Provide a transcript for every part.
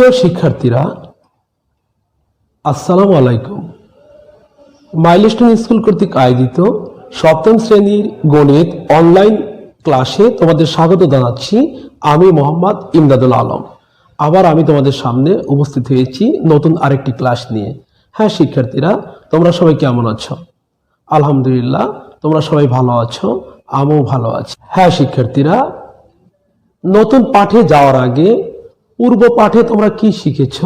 প্রিয় শিক্ষার্থীরা, আসসালামু আলাইকুম। মাইলস্টোন স্কুল কর্তৃক আয়োজিত সপ্তম শ্রেণীর গণিত অনলাইন ক্লাসে তোমাদের স্বাগত জানাচ্ছি। আমি মোহাম্মদ ইমদাদুল আলম। আবার আমি তোমাদের সামনে উপস্থিত হয়েছি নতুন আরেকটি ক্লাস নিয়ে। হ্যাঁ শিক্ষার্থীরা, তোমরা সবাই কেমন আছো? আলহামদুলিল্লাহ, তোমরা সবাই ভালো আছো, আমিও ভালো আছি। হ্যাঁ শিক্ষার্থীরা, নতুন পাঠে যাওয়ার আগে পূর্ব পাঠে তোমরা কি শিখেছ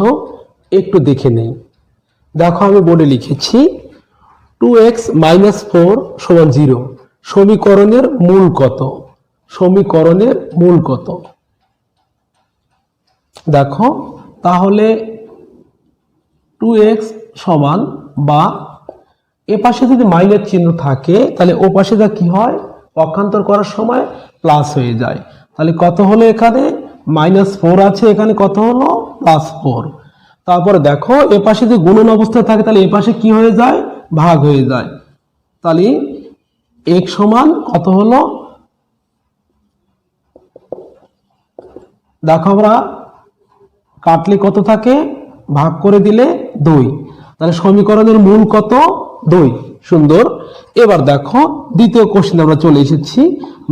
একটু দেখে নেই। দেখো, আমি বোর্ডে লিখেছি 2x - 4 = 0। সমীকরণের মূল কত? সমীকরণের মূল কত? দেখো, তাহলে 2x সমান, বা এ পাশে যদি মাইনাস চিহ্ন থাকে তাহলে ও পাশে যা কি হয়, পক্ষান্তর করার সময় প্লাস হয়ে যায়। তাহলে কত হলো? এখানে -4 আছে, এখানে কত হলো? +4। তারপরে দেখো, এ পাশে যদি গুণন অবস্থায় থাকে তাহলে এ পাশে কি হয়ে যায়? ভাগ হয়ে যায়। তাহলে x সমান কত হলো? দেখো, আমরা কাটলে কত থাকে? ভাগ করে দিলে 2। তাহলে সমীকরণের মূল কত? 2। সুন্দর। এবার দেখো, দ্বিতীয় কোশ্চেন আমরা চলে এসেছি।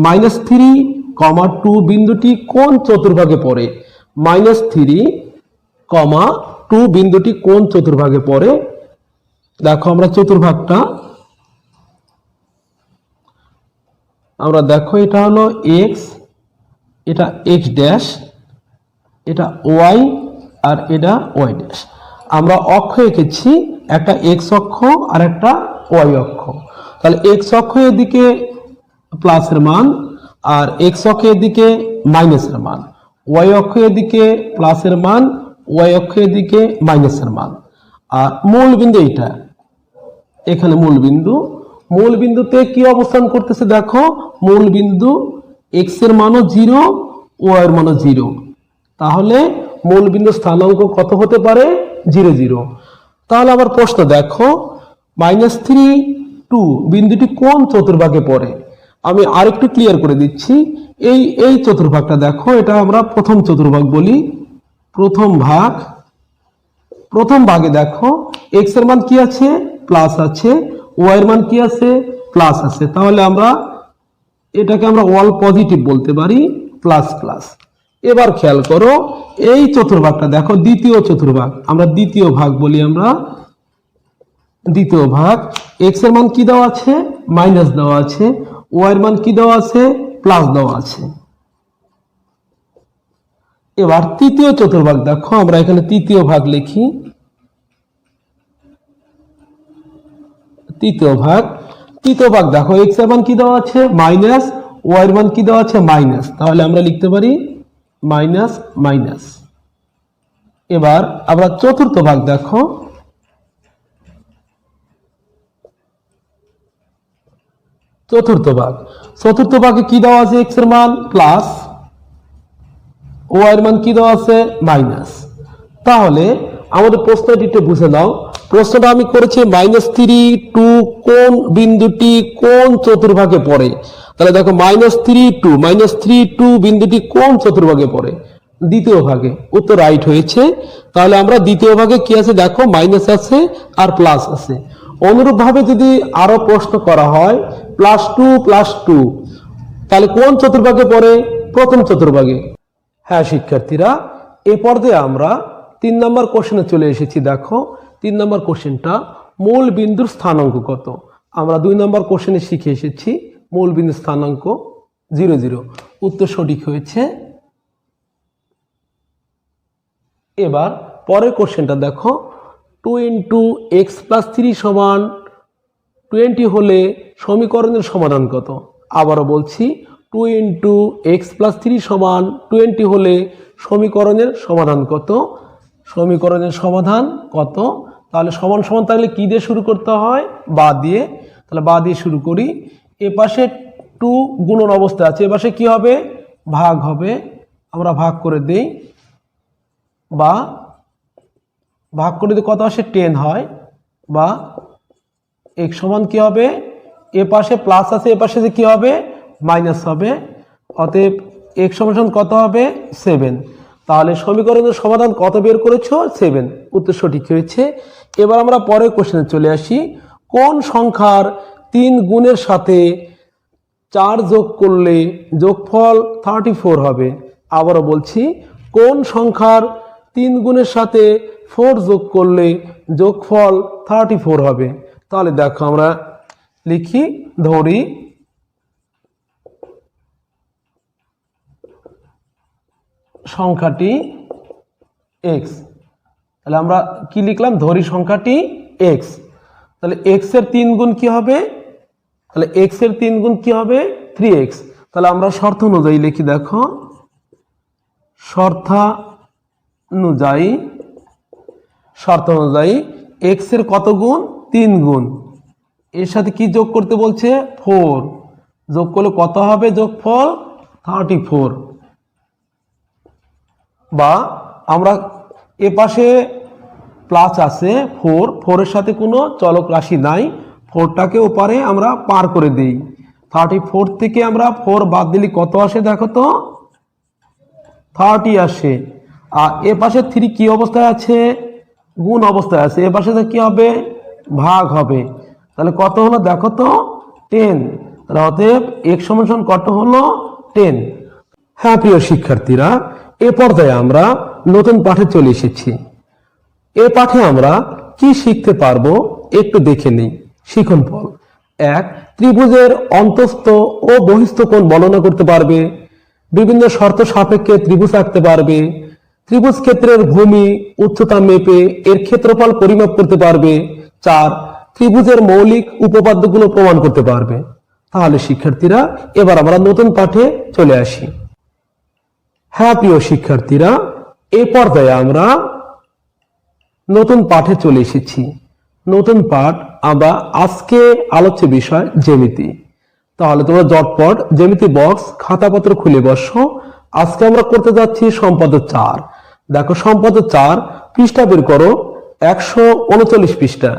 -3, 2 বিন্দুটি কোন চতুর্ভাগে পড়ে? -3, 2 বিন্দুটি কোন চতুর্ভাগে পড়ে? দেখো, আমরা চতুর্ভাগটা আমরা দেখো, এটা হলো x, এটা x ড্যাশ, এটা y, আর এটা y ড্যাশ। আমরা অক্ষ এঁকেছি, একটা x অক্ষ আর একটা y অক্ষ। তাহলে x অক্ষ এদিকে প্লাসের মান, আর x অক্ষ এদিকে মাইনাসের মান। y অক্ষ এদিকে প্লাসের মান, y অক্ষ এদিকে মাইনাসের মান। আর মূল বিন্দু এইটা, এখানে মূল বিন্দু। মূল বিন্দুতে কি অবস্থান করতেছে? দেখো, মূল বিন্দু x এর মানও 0, y এর মানও 0। তাহলে মূল বিন্দু স্থানাঙ্ক কত হতে পারে? 0, 0। তাহলে আবার প্রশ্ন দেখো, -3, 2 বিন্দুটি কোন চতুর্ভাগে পড়ে? আমি আরেকটু ক্লিয়ার করে দিচ্ছি। এই চতুর্ভাগটা দেখো, এটা আমরা প্রথম চতুর্ভাগ বলি। প্রথম ভাগে দেখো, x এর মান কি আছে? প্লাস আছে। y এর মান কি আছে? প্লাস আছে। তাহলে এটাকে আমরা অল পজিটিভ বলতে পারি, প্লাস প্লাস। এবার খেয়াল করো, এই চতুর্ভাগটা দেখো, দ্বিতীয় চতুর্ভাগ, আমরা দ্বিতীয় ভাগ বলি। আমরা দ্বিতীয় ভাগ, x এর মান কি দেওয়া আছে? মাইনাস দেওয়া আছে। y এর মান কি দেওয়া আছে? প্লাস দেওয়া আছে। এবার তৃতীয় চতুর্ভাগ দেখো, আমরা এখানে তৃতীয় ভাগ লিখি। তৃতীয় ভাগ দেখো, x এর মান কি দেওয়া আছে? মাইনাস, y এর মান কি দেওয়া আছে? মাইনাস। তাহলে আমরা লিখতে পারি মাইনাস মাইনাস। এবার আমরা চতুর্থ ভাগ দেখো, চতুর্থ ভাগে কি দেওয়া আছে? x এর মান প্লাস, y এর মান কি দেওয়া আছে? মাইনাস। তাহলে আমাদের প্রশ্নটি একটু বুঝে নাও। প্রশ্নটা আমি করেছি -3, 2 কোন বিন্দুটি কোন চতুর্ভাগে পড়ে? তাহলে দেখো, -3, 2 বিন্দুটি কোন চতুর্ভাগে পড়ে? দ্বিতীয় ভাগে। উত্তর রাইট হয়েছে। তাহলে আমরা দ্বিতীয় ভাগে কি আছে? দেখো, মাইনাস আছে আর প্লাস আছে। অনুরূপ ভাবে যদি আরো প্রশ্ন করা হয়, +2, তাহলে কোন চতুর্ভাগে পড়ে? প্রথম চতুর্ভাগে। হ্যাঁ শিক্ষার্থীরা, এ পর্যায়ে আমরা 3 নম্বর কোশ্চেনে চলে এসেছি। দেখো, 3 নম্বর কোশ্চেনটা, মূল বিন্দুর স্থানাঙ্ক কত? আমরা 2 নম্বর কোশ্চেনে শিখে এসেছি মূল বিন্দুর স্থানাঙ্ক 0, 0। উত্তর সঠিক হয়েছে। এবার পরের কোশ্চেনটা দেখো, 2 × x + 3 = 20 হলে সমীকরণের সমাধান কত? আবারও বলছি, 2 × x + 3 = 20 হলে সমীকরণের সমাধান কত? সমীকরণের সমাধান কত? তাহলে সমান সমান তাহলে কি দিয়ে শুরু করতে হয়? বা দিয়ে। তাহলে বা দিয়ে শুরু করি। এ পাশে 2 গুণন অবস্থায় আছে, এ পাশে কি হবে? ভাগ হবে। আমরা ভাগ করে দেই, বা ভাগ করে দিলে কত আসে? 10 হয়। বা x সমান কি হবে? এ পাশে প্লাস আছে, এ পাশে কি হবে? মাইনাস হবে। অতএব x সমান কত হবে? 7। তাহলে সমীকরণের সমাধান কত বের করেছো? 7। উত্তর সঠিক হয়েছে। এবার আমরা পরের কোশ্চেনে চলে আসি। কোন সংখ্যার 3 গুণের সাথে 4 যোগ করলে যোগফল 34 হবে? আবারও বলছি, কোন সংখ্যার 3 গুণের সাথে 4 যোগ করলে যোগফল 34 হবে? তাহলে দেখো আমরা লিখি, ধরি সংখ্যাটি x। তাহলে আমরা কি লিখলাম? ধরি সংখ্যাটি x। তাহলে x এর 3 গুণ কি হবে? তাহলে x এর 3 গুণ কি হবে? 3x। তাহলে আমরা শর্ত অনুযায়ী লিখি, দেখো শর্ত অনুযায়ী x এর কত গুণ? 3 গুণ। এর সাথে কি যোগ করতে বলছে? 4। যোগ করলে কত হবে? যোগফল 34। বা আমরা এ পাশে প্লাস আছে 4 এর সাথে কোনো চলক রাশি নাই, 4টাকে ওপারে আমরা পার করে দিই। 34 থেকে আমরা 4 বাদ দিলে কত আসে? দেখো তো 30 আসে। আর এ পাশে 3 কি অবস্থায় আছে? গুণ অবস্থায় আছে। এ পাশে কি হবে? ভাগ হবে। তাহলে কত হলো? দেখো তো 10। তাহলে অতএব x সমান কত হলো? 10। হ্যাঁ প্রিয় শিক্ষার্থীরা, এ পর্যায়ে আমরা নতুন পাঠে চলে এসেছি। এ পাঠে আমরা কি শিখতে পারবো একটু দেখে নিই। শিখন ফল 1, ত্রিভুজের অন্তস্থ ও বহিস্থ কোণ বর্ণনা করতে পারবে, বিভিন্ন শর্ত সাপেক্ষে ত্রিভুজ আঁকতে পারবে, ত্রিভুজ ক্ষেত্রের ভূমি উচ্চতা মেপে এর ক্ষেত্রফল পরিমাপ করতে পারবে। 4, ত্রিভুজের মৌলিক উপপাদ্যগুলো প্রমাণ করতে পারবে। তাহলে শিক্ষার্থীরা, এবার আমরা নতুন পাঠে চলে আসি। হ্যাঁ প্রিয় শিক্ষার্থীরা, এই পর্যায়ে আমরা নতুন পাঠে চলে এসেছি। নতুন পাঠ আমরা আজকে আলোচ্য বিষয় জ্যামিতি। তাহলে তোমরা জটপট জ্যামিতি বক্স খাতাপত্র খুলে বসো। আজকে আমরা করতে যাচ্ছি সম্পাদ্য 4। দেখো সম্পাদ্য 4 পৃষ্ঠা বের করো, 139 পৃষ্ঠা।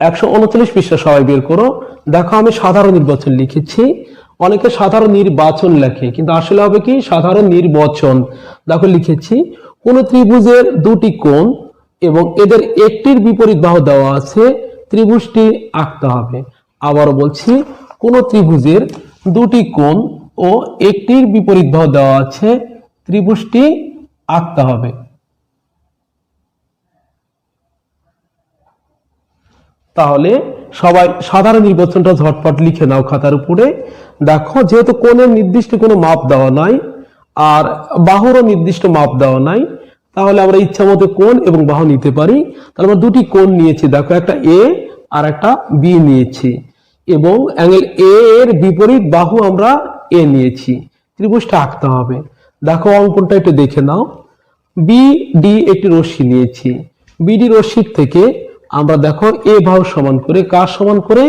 139 পৃষ্ঠা সবাই বের করো। দেখো আমি সাধারণ নির্বাচন লিখেছি। অনেকে সাধারণ নির্বাচন লেখে, কিন্তু আসলে হবে কি? সাধারণ নির্বাচন। দেখো লিখেছি, কোন ত্রিভুজের 2টি কোণ এবং এদের একটির বিপরীত বাহু দেওয়া আছে, ত্রিভুজটি আঁকতে হবে। আবারও বলছি, কোন ত্রিভুজের 2টি কোণ ও একটির বিপরীত বাহু দেওয়া আছে, ত্রিভুজটি আঁকতে হবে। তাহলে সবাই সাধারণ নির্বাচনটা ঝটপট লিখে নাও খাতার উপরে। দেখো, যেহেতু কোণের নির্দিষ্ট কোনো মাপ দেওয়া নাই আর বাহুরও নির্দিষ্ট মাপ দেওয়া নাই, তাহলে আমরা ইচ্ছা মতো কোণ এবং বাহু নিতে পারি। তাহলে আমরা 2টি কোণ নিয়েছি, দেখো একটা এ আর একটা বি নিয়েছি, এবং অ্যাঙ্গেল এ এর বিপরীত বাহু আমরা এ নিয়েছি। ত্রিভুজটা আঁকতে হবে। দেখো অঙ্কনটা একটু দেখে নাও। বি ডি একটি রশ্মি নিয়েছি। বিডি রশ্মির থেকে আমরা দেখো এ বাহু সমান করে, কার সমান করে?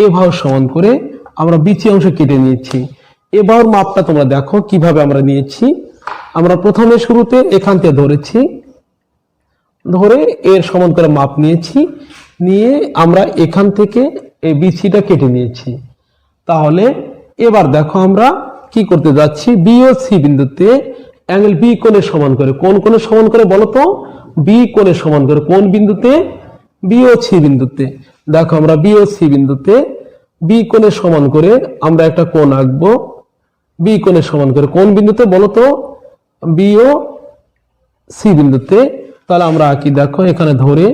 এ বাহু সমান করে আমরা বিচি অংশ কেটে নিয়েছি। এ বাহুর মাপটা তোমরা দেখো কিভাবে আমরা নিয়েছি। আমরা প্রথমে শুরুতে এখান থেকে ধরেছি, ধরে এর সমান করে মাপ নিয়েছি, নিয়ে আমরা এখান থেকে এই বিচিটা কেটে নিয়েছি। তাহলে এবার দেখো আমরা কি করতে যাচ্ছি, বি ও সি বিন্দুতে অ্যাঙ্গেল বি কোণের সমান করে, কোন কোণের সমান করে বলো তো? বি কোণের সমান করে। কোন বিন্দুতে? বি ও সি বিন্দুতে। দেখো আমরা বি ও সি বিন্দুতে বি কোণের সমান করে আমরা একটা কোণ আঁকবো, বি কোণের সমান করে। কোন বিন্দুতে বলো তো? বি ও সি বিন্দুতে। তাহলে আমরা আঁকি, দেখো এখানে ধরে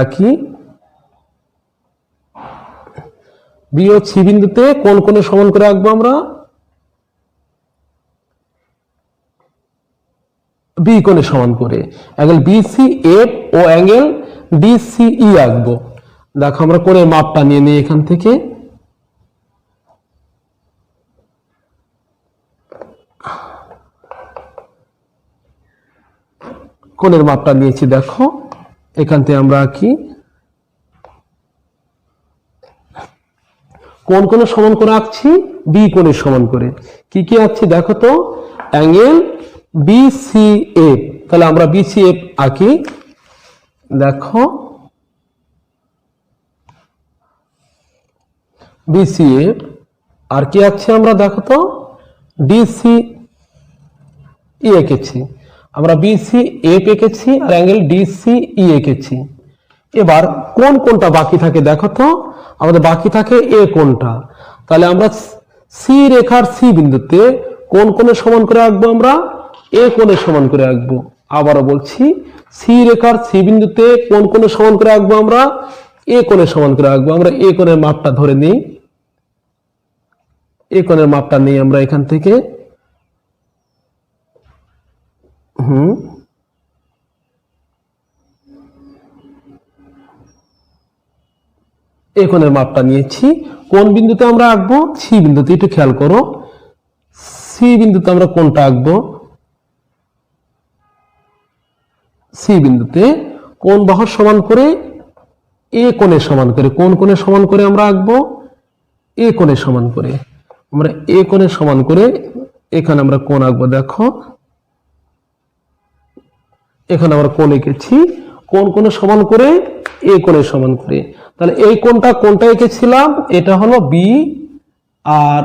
আঁকি, বি ও সি বিন্দুতে কোন কোণের সমান করে আঁকবো আমরা? বি কোণের সমান করে অ্যাঙ্গেল বিসি এফ ও অ্যাঙ্গেল ডিসিই আঁকবো। দেখো আমরা কোণের মাপটা নিয়ে নিই এখান থেকে। কোণের মাপটা নিয়েছি, দেখো এখান থেকে আমরা আঁকি, কোন কোণের সমান করে আঁকছি? বি কোণের সমান করে। কি কি আঁকছি দেখো তো? Angle BCF. তাহলে আমরা বিসিএফ আঁকি, দেখো বিসিএফ। আর কি আঁকছি আমরা? দেখো তো ডিসি ই এঁকেছি, আমরা বিসি এফ এঁকেছি আর অ্যাঙ্গেল ডিসি ই এঁকেছি। এবার কোন কোনটা বাকি থাকে দেখো তো, আমাদের বাকি থাকে এ কোনটা। তাহলে আমরা সি রেখার সি বিন্দুতে কোন কোণে সমান করে আঁকবো, আমরা এ কোণে সমান করে আঁকবো। আবারও বলছি, সি রেখার সি বিন্দুতে কোন কোণে সমান করে আঁকবো, আমরা এ কোণে সমান করে আঁকবো। আমরা এ কোণের মাপটা ধরে নিই, এ কোণের মাপটা নিই আমরা এখান থেকে। এ কোণের মাপটা নিয়েছি। কোন বিন্দুতে আমরা আঁকবো, সি বিন্দুতে। একটু খেয়াল করো, সি বিন্দুতে আমরা কোনটা আঁকবো, সি বিন্দুতে কোন বাহুর সমান করে এ কোণের সমান করে, কোন কোণের সমান করে আমরা আঁকবো, এ কোণের সমান করে। আমরা এ কোণের সমান করে এখানে আমরা কোণ আঁকবো। দেখো এখানে আমরা কোণ এঁকেছি, কোন কোণের সমান করে এ কোণের সমান করে। তাহলে এই কোণটা এঁকেছিলাম, এটা হলো বি, আর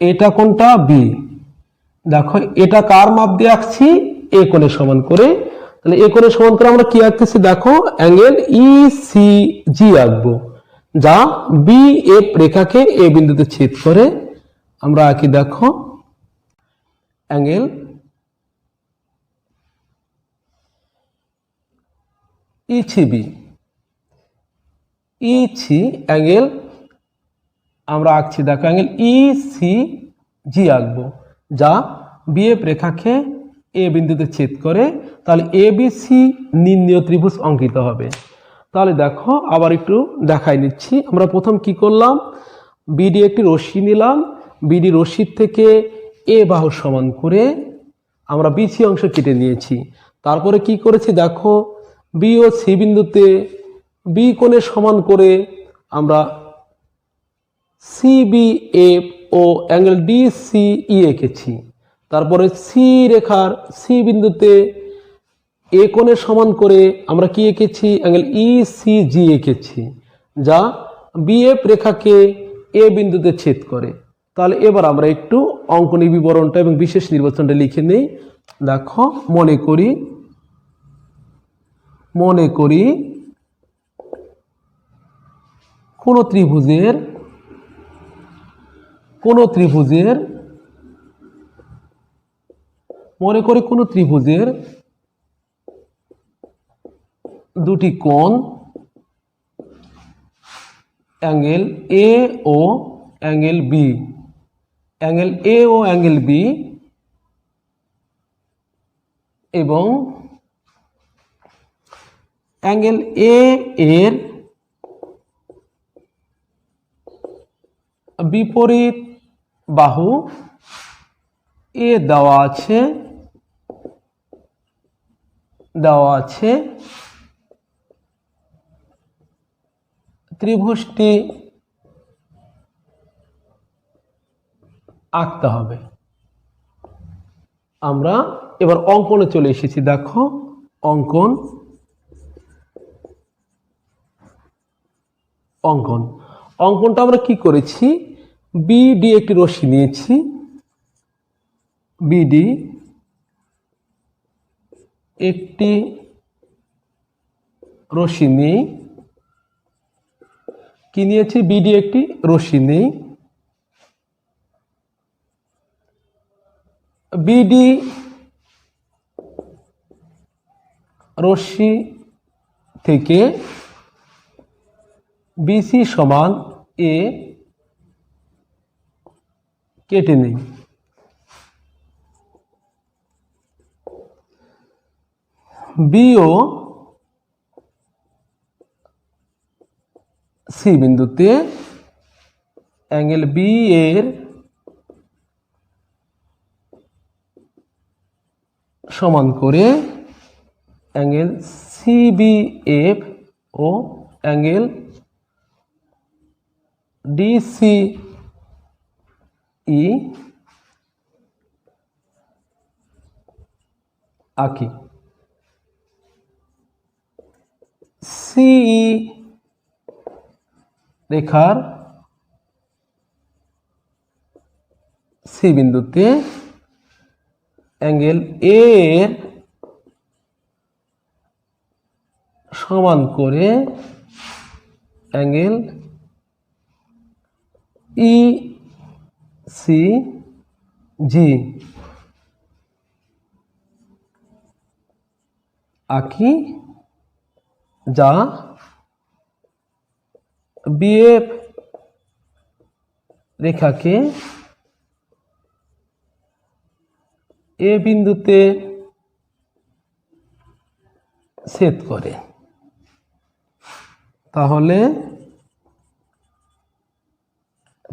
এটা কোণটা বি। দেখো এটা কার মাপ দিয়ে আঁকছি, এ কোণের সমান করে। তাহলে এ কোণের সমান করে আমরা কি আঁকতেছি, দেখো অ্যাঙ্গেল ই সি জি আঁকবো, যা বি এফ রেখাকে এ বিন্দুতে ছেদ করে। আমরা আঁকি, দেখো অ্যাঙ্গেল ইসিবি, ইসি অ্যাঙ্গেল আমরা আঁকছি, দেখো অ্যাঙ্গেল ইসি জি আঁকবো, যা বিএফ রেখাকে এ বিন্দুতে ছেদ করে। তাহলে এ বি সি নির্ণীয় ত্রিভুজ অঙ্কিত হবে। তাহলে দেখো আবার একটু দেখাই নিচ্ছি। আমরা প্রথম কি করলাম, বিডি একটি রশ্মি নিলাম, বিডি রশ্মির থেকে এ বাহু সমান করে আমরা বিসি অংশ কেটে নিয়েছি। তারপরে কি করেছি, দেখো বি ও সি বিন্দুতে বি কোণে সমান করে আমরা সিবিএফ ও অ্যাঙ্গেল ডিসিই এঁকেছি। তারপরে সি রেখার সি বিন্দুতে এ কোণের সমান করে আমরা কি এঁকেছি, অ্যাঙ্গেল ইসিজি এঁকেছি, যা বিএফ রেখাকে এ বিন্দুতে ছেদ করে। তাহলে এবার আমরা একটু অঙ্কনী বিবরণটা এবং বিশেষ নির্বাচনটা লিখে নেই। দেখো মনে করি কোন ত্রিভুজের দুটি কোণ অ্যাঙ্গেল এ ও অ্যাঙ্গেল বি, অ্যাঙ্গেল এ ও অ্যাঙ্গেল বি এবং অ্যাঙ্গেল এ এর বিপরীত বাহু এ দেওয়া আছে ত্রিভুজটি আঁকতে হবে। আমরা এবার অঙ্কনে চলে এসেছি। দেখো অঙ্কনটা আমরা কি করেছি, বিডি একটি রশ্মি নিয়েছি, বিডি একটি রশ্মি নেই, কি নিয়েছি, বিডি একটি রশ্মি নেই, বিডি রশ্মি থেকে বিসি সমান এ কেটে নেই। বিও সি বিন্দুতে অ্যাঙ্গেল বি এর সমান করে অ্যাঙ্গেল সিবিএফ ও অ্যাঙ্গেল ডিসিই আঁকি। সিই সি বিন্দুতে অ্যাঙ্গেল এ এর সমান করে অ্যাঙ্গেল ই সি জি আঁকি, যা বিএফ রেখাকে এ বিন্দুতে ছেদ করে। তাহলে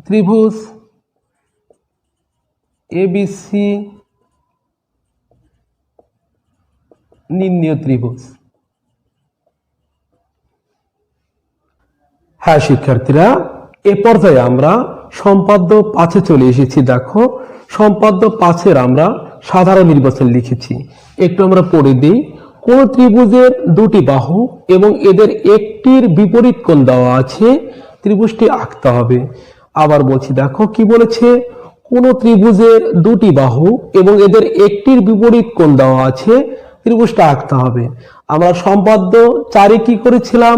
ত্রিভুজ এবিসি নির্ণীয় ত্রিভুজ। হ্যাঁ শিক্ষার্থীরা, এ পর্যায়ে আমরা সম্পাদ্য 5-এ চলে এসেছি। দেখো, সম্পাদ্য 5-এর আমরা সাধারণ নির্বাচন লিখেছি, একটু আমরা পড়ে দিই। কোন ত্রিভুজের দুটি বাহু এবং এদের একটির বিপরীত কোণ দেওয়া আছে, ত্রিভুজটি আঁকতে হবে। আবার বলছি, দেখো কি বলেছে, কোন ত্রিভুজের দুটি বাহু এবং এদের একটির বিপরীত কোণ দেওয়া আছে, ত্রিভুজটা আঁকতে হবে। আমরা সম্পাদ্য 4-এ কি করেছিলাম,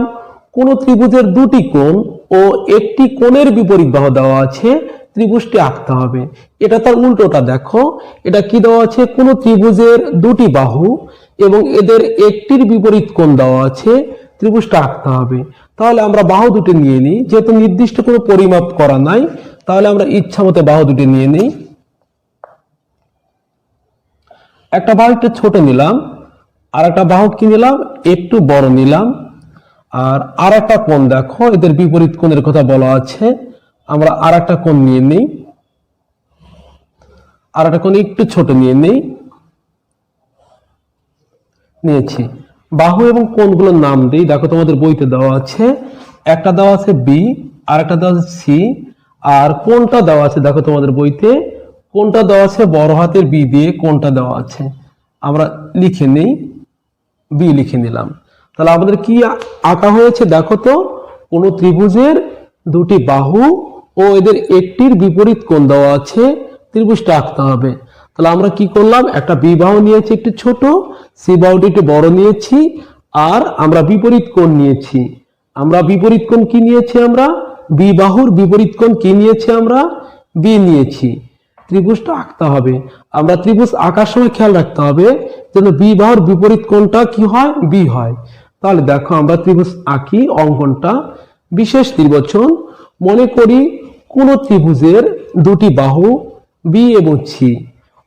কোন ত্রিভুজের দুটি কোণ ও একটি কোণের বিপরীত বাহু দেওয়া আছে, ত্রিভুজটি আঁকতে হবে। এটা তার উল্টোটা, দেখো এটা কি দেওয়া আছে, কোন ত্রিভুজের দুটি বাহু এবং এদের একটির বিপরীত কোণ দেওয়া আছে, ত্রিভুজটা আঁকতে হবে। তাহলে আমরা বাহু দুটি নিয়ে নিই, যেহেতু নির্দিষ্ট কোনো পরিমাপ করা নাই, তাহলে আমরা ইচ্ছা মতো বাহু দুটি নিয়ে নিই। একটা বাহু একটু ছোট নিলাম, আর একটা বাহু কি নিলাম, একটু বড় নিলাম। আর একটা কোণ, দেখো এদের বিপরীত কোণের কথা বলা আছে, আমরা আর একটা কোণ নিয়ে নিই, আর একটা কোণ একটু ছোট নিয়ে নিই, নিয়েছি। বাহু এবং কোণগুলোর নাম দিই, দেখো তোমাদের বইতে দেওয়া আছে, একটা দেওয়া আছে বি, আর একটা দেওয়া আছে সি, আর কোণটা দেওয়া আছে, দেখো তোমাদের বইতে কোণটা দেওয়া আছে বড় হাতের বি দিয়ে, কোণটা দেওয়া আছে, আমরা লিখে নেই, বি লিখে নিলাম। তাহলে আমাদের কি আঁকা হয়েছে, দেখো তো, কোন ত্রিভুজের দুটি বাহু ও এদের একটির বিপরীত কোণ দেওয়া আছে, ত্রিভুজটা আঁকতে হবে। তাহলে আমরা কি করলাম, একটা বি বাহু নিয়েছি একটু ছোট, সি বাহুটি একটু বড় নিয়েছি, আর আমরা বিপরীত কোণ নিয়েছি। আমরা বিপরীত কোণ কি নিয়েছি, আমরা বি বাহুর বিপরীত কোণ কি নিয়েছি, আমরা বি নিয়েছি। ত্রিভুজটা আঁকতে হবে। আমরা ত্রিভুজ আঁকার সময় খেয়াল রাখতে হবে যেন বি বাহুর বিপরীত কোণটা কি হয়, বি হয়। তাহলে দেখো আমরা ত্রিভুজ আঁকি, অঙ্কনটা বিশেষ ত্রিভুজন। মনে করি কোন ত্রিভুজের দুটি বাহু বি এবং সি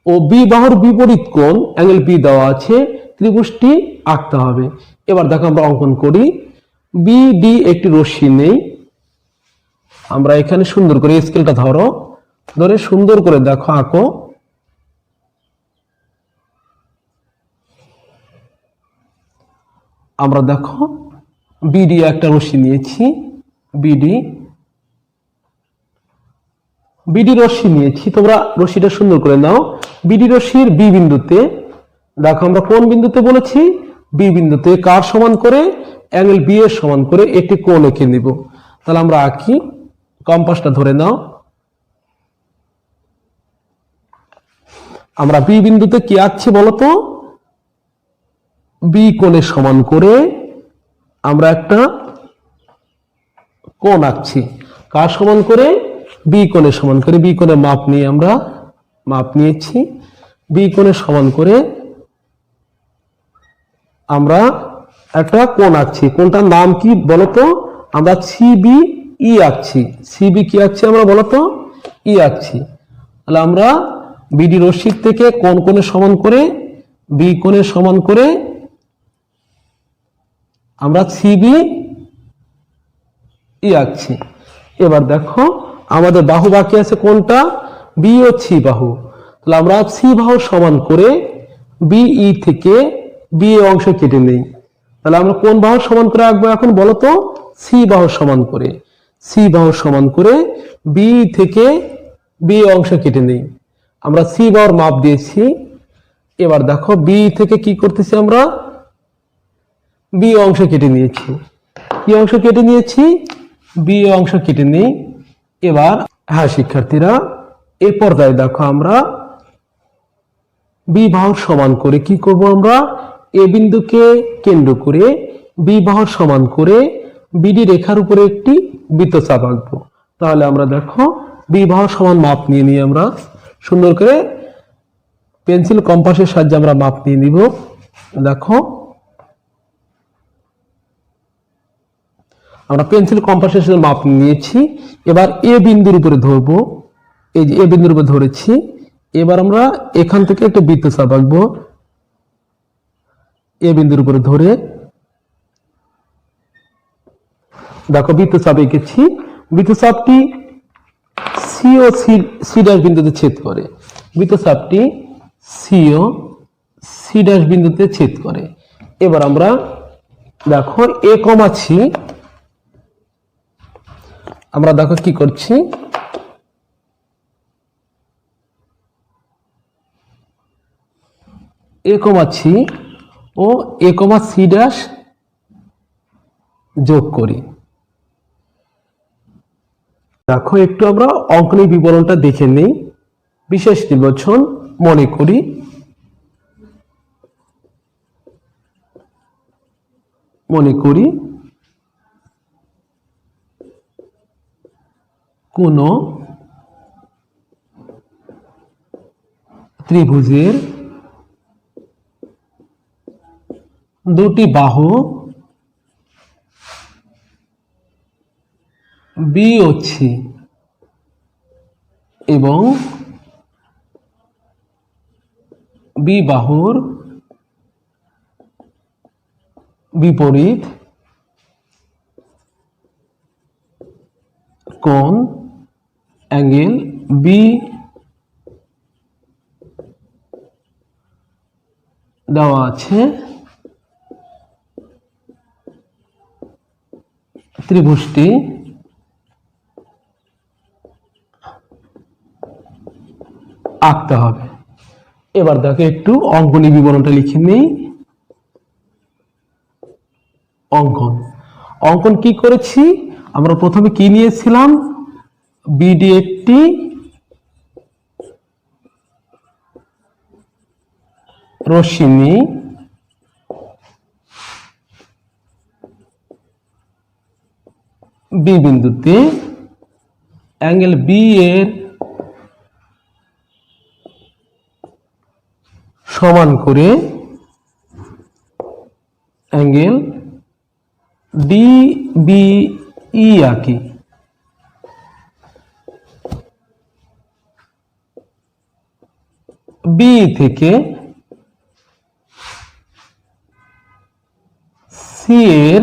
ও বি বাহুর বিপরীত কোণ অ্যাঙ্গেল বি দেওয়া আছে, ত্রিভুজটি আঁকতে হবে। এবার দেখো আমরা অঙ্কন করি। বি ডি একটি রশ্মি নেই, আমরা এখানে সুন্দর করে স্কেলটা ধরো, ধরে সুন্দর করে দেখো আঁকো। আমরা দেখো বিডি একটা রশ্মি নিয়েছি, বিডি রশ্মি নিয়েছি, তোমরা রশ্মিটা সুন্দর করে নাও। বিডি রশ্মির বি বিন্দুতে, দেখো আমরা কোন বিন্দুতে বলেছি, বি বিন্দুতে, কার সমান করে, অ্যাঙ্গেল বি এর সমান করে একটি কোণ এঁকে নিব। তাহলে আমরা আঁকি, কম্পাসটা ধরে নাও। আমরা বি বিন্দুতে কি আঁকছি বলতো, বি কোণের সমান করে আমরা একটা কোণ আঁকছি। কার সমান করে, বি কোণের সমান করে। বি কোণের মাপ নিয়ে আমরা মাপ নিয়েছি, বি কোণের সমান করে আমরা একটা কোণ আঁকছি। কোণটার নাম কি বলতো, আমরা সিবি ই আঁকছি। সিবি কি আঁকছি আমরা বলতো, ই আঁকছি। তাহলে আমরা বিডি রশ্মির থেকে কোন কোণের সমান করে, বি কোণের সমান করে আমরা সিবি ই আঁকছি। এবার দেখো আমাদের বাহু বাকি আছে কোনটা, বি ও সি বাহু। তাহলে আমরা সি বাহু সমান করে বিই থেকে বি অংশ কেটে নেই। তাহলে আমরা কোন বাহু সমান করে আঁকবো এখন বলতো, সি বাহু সমান করে। সি বাহু সমান করে বি থেকে বি অংশ কেটে নেই। আমরা সি বাহুর মাপ দিয়েছি। এবার দেখো বি থেকে কি করতেছি, আমরা বি অংশ কেটে নিয়েছি। কি অংশ কেটে নিয়েছি, বি অংশ কেটে নেই। এবার হ্যাঁ শিক্ষার্থীরা, এ পর্যায়ে দেখো আমরা বি বাহুর সমান করে কি করব, আমরা এ বিন্দুকে কেন্দ্র করে বি বাহুর সমান করে বিডি রেখার উপরে একটি বৃত্তচাপ আঁকবো। তাহলে আমরা দেখো বি বাহুর সমান মাপ নিয়ে আমরা সুন্দর করে পেন্সিল কম্পাসের সাহায্যে আমরা মাপ নিয়ে নিব। দেখো আমরা পেন্সিল কম্পাসের সাথে মাপ নিয়েছি। এবার এ বিন্দুর উপরে ধরবো, এই যে এ বিন্দুর উপরে ধরেছি। এবার আমরা এখান থেকে একটা বৃত্তচাপ আঁকবো এ বিন্দুর উপরে ধরে। দেখো বৃত্তচাপ এঁকেছি। বৃত্তচাপটি সি ও সি ড্যাশ বিন্দুতে ছেদ করে। বৃত্তচাপটি সি ও সি ড্যাশ বিন্দুতে ছেদ করে। এবার আমরা দেখো এ কমা সি, আমরা দেখো কি করছি, এ কমা সি ও এ কমা সি ড্যাশ যোগ করি। দেখো একটু আমরা অঙ্কনের বিবরণটা দেখে নেই। বিশেষ নির্বাচন মনে করি, কোন ত্রিভুজের দুটি বাহু বি ও সি এবং বি বাহুর বিপরীত কোণ অ্যাঙ্গেল বি দেওয়া আছে। ত্রিভুজটি আঁকতে হবে। এবার দেখো একটু অঙ্কনী বিবরণটা লিখে নেই। অঙ্কন কি করেছি আমরা, প্রথমে কি নিয়েছিলাম, বিডি একটি রশ্মি নিই, বি বিন্দুতে অ্যাঙ্গেল বি এর সমান করে অ্যাঙ্গেল ডি বি ই আঁকি। বি থেকে সি এর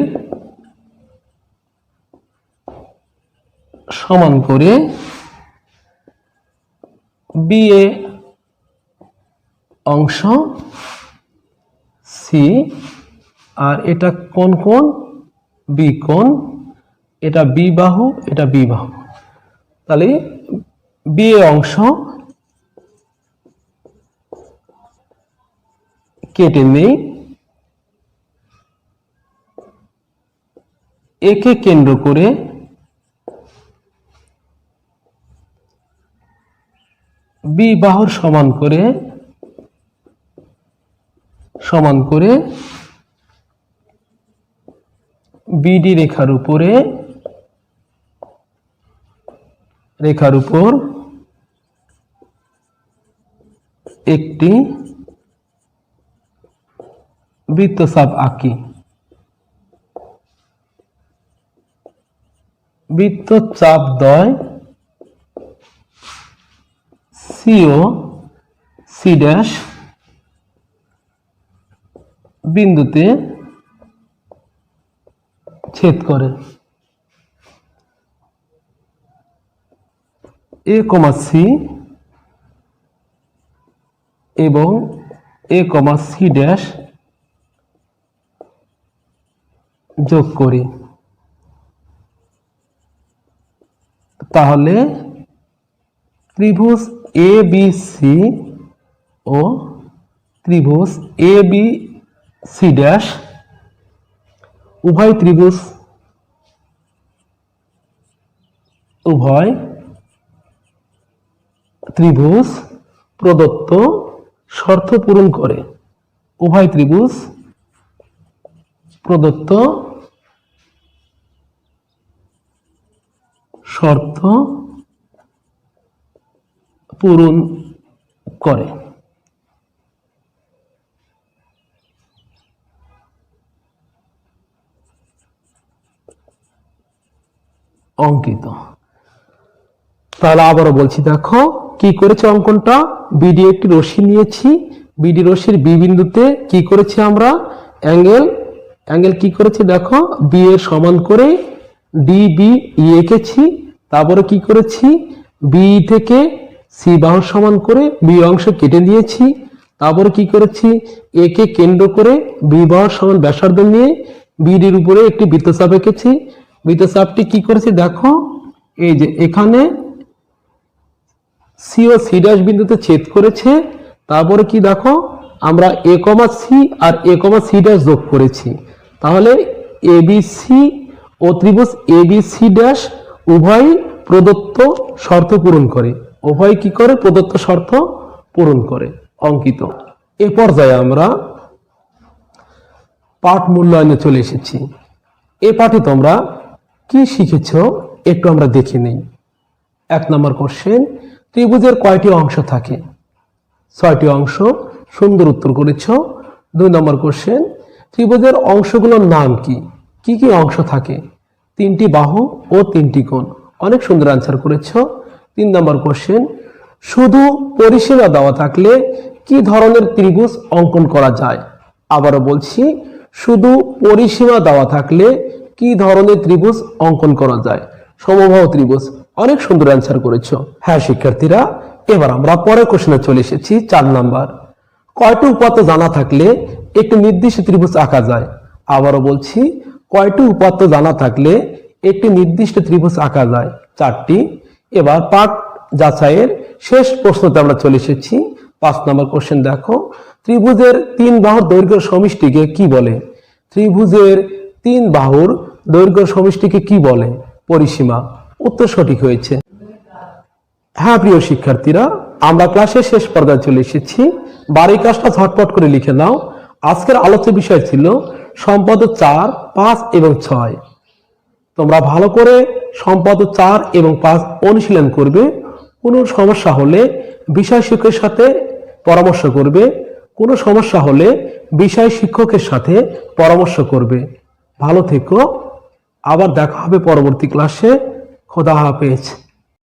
সমান করে বি এ অংশ সি, আর এটা কোন কোণ, বি কোণ, এটা বি বাহু, এটা বি বাহু। তাহলে বি এ অংশ কেটে নেই। একে কেন্দ্র করে বি বাহুর সমান করে বিডি রেখার উপর একটি বৃত্তচাপ আঁকি। বৃত্তচাপ দ্বয় সিও সি ড্যাশ বিন্দুতে ছেদ করে। এ কমা সি এবং এ কমা সি ড্যাশ যোগ করি। তাহলে ত্রিভুজ এ বি সি ও ত্রিভুজ এ বি সি ড্যাশ উভয় ত্রিভুজ প্রদত্ত শর্ত পূরণ করে। উভয় ত্রিভুজ প্রদত্ত শর্ত পূরণ করে। অঙ্কিত। তাহলে আবারও বলছি, দেখো কি করেছে অঙ্কনটা। বিডি একটি রশ্মি নিয়েছি, বিডি রশ্মির বি বিন্দুতে কি করেছি আমরা, অ্যাঙ্গেল কি করেছি দেখো, বি এর সমান করে ডিবি এঁকেছি। তারপরে কি করেছি, বি থেকে সি বাহুর সমান করে বি অংশ কেটে দিয়েছি। তারপরে কি করেছি, এ কে কেন্দ্র করে বি বাহুর সমান ব্যাসার্ধ নিয়ে বিডির উপরে একটি বৃত্তচাপ এঁকেছি। বৃত্তচাপটি কি করেছি দেখো, এই যে এখানে সি ও সি ড্যাশ বিন্দুতে ছেদ করেছে। তারপরে কি দেখো, আমরা এ কমা সি আর এ কমা সি ড্যাশ যোগ করেছি। তাহলে এবিসি ও ত্রিভুজ এবিসি ড্যাশ উভয় প্রদত্ত শর্ত পূরণ করে। উভয় কি করে, প্রদত্ত শর্ত পূরণ করে। অঙ্কিত। এ পর্যায়ে আমরা পাঠ মূল্যায়নে চলে এসেছি। এ পাঠে তোমরা কি শিখেছ একটু আমরা দেখে নেই। 1 নম্বর কোশ্চেন, ত্রিভুজের কয়টি অংশ থাকে? 6টি অংশ। সুন্দর উত্তর করেছ। 2 নম্বর কোশ্চেন, ত্রিভুজের অংশগুলোর নাম কি? কি কি অংশ থাকে? 3টি বাহু ও 3টি কোণ। অনেক সুন্দর অ্যান্সার করেছ। 3 নম্বর কোশ্চেন, শুধু পরিসীমা দেওয়া থাকলে কি ধরনের ত্রিভুজ অঙ্কন করা যায়? আবারও বলছি, শুধু পরিসীমা দেওয়া থাকলে কি ধরনের ত্রিভুজ অঙ্কন করা যায়? সমবাহু ত্রিভুজ। অনেক সুন্দর অ্যান্সার করেছো। হ্যাঁ শিক্ষার্থীরা, এবার আমরা পরের কোশ্চেনে চলে এসেছি। 4 নাম্বার, কয়টি উপাত্ত জানা থাকলে একটি নির্দিষ্ট ত্রিভুজ আঁকা যায়? আবারও বলছি, কয়টি উপাত্ত জানা থাকলে একটি নির্দিষ্ট ত্রিভুজ আঁকা যায়? 4টি। এবার পাঠ যাচাইয়ের শেষ প্রশ্নতে আমরা চলে এসেছি। 5 নম্বর কোশ্চেন দেখো, ত্রিভুজের 3 বাহুর দৈর্ঘ্যের সমষ্টিকে কি বলে? ত্রিভুজের 3 বাহুর দৈর্ঘ্য সমষ্টিকে কি বলে? পরিসীমা। উত্তর সঠিক হয়েছে। হ্যাঁ প্রিয় শিক্ষার্থীরা, আমরা ক্লাসের শেষ পর্যায়ে চলে এসেছি। বাড়ির কাজটা ঝটপট করে লিখে নাও। আজকের আলোচ্য বিষয় ছিল সম্পাদ্য 4, 5 এবং 6। তোমরা ভালো করে সম্পাদ্য 4 এবং 5 অনুশীলন করবে। কোনো সমস্যা হলে বিষয় শিক্ষকের সাথে পরামর্শ করবে। কোনো সমস্যা হলে বিষয় শিক্ষকের সাথে পরামর্শ করবে। ভালো থেকো। আবার দেখা হবে পরবর্তী ক্লাসে। খোদা হাফেজ।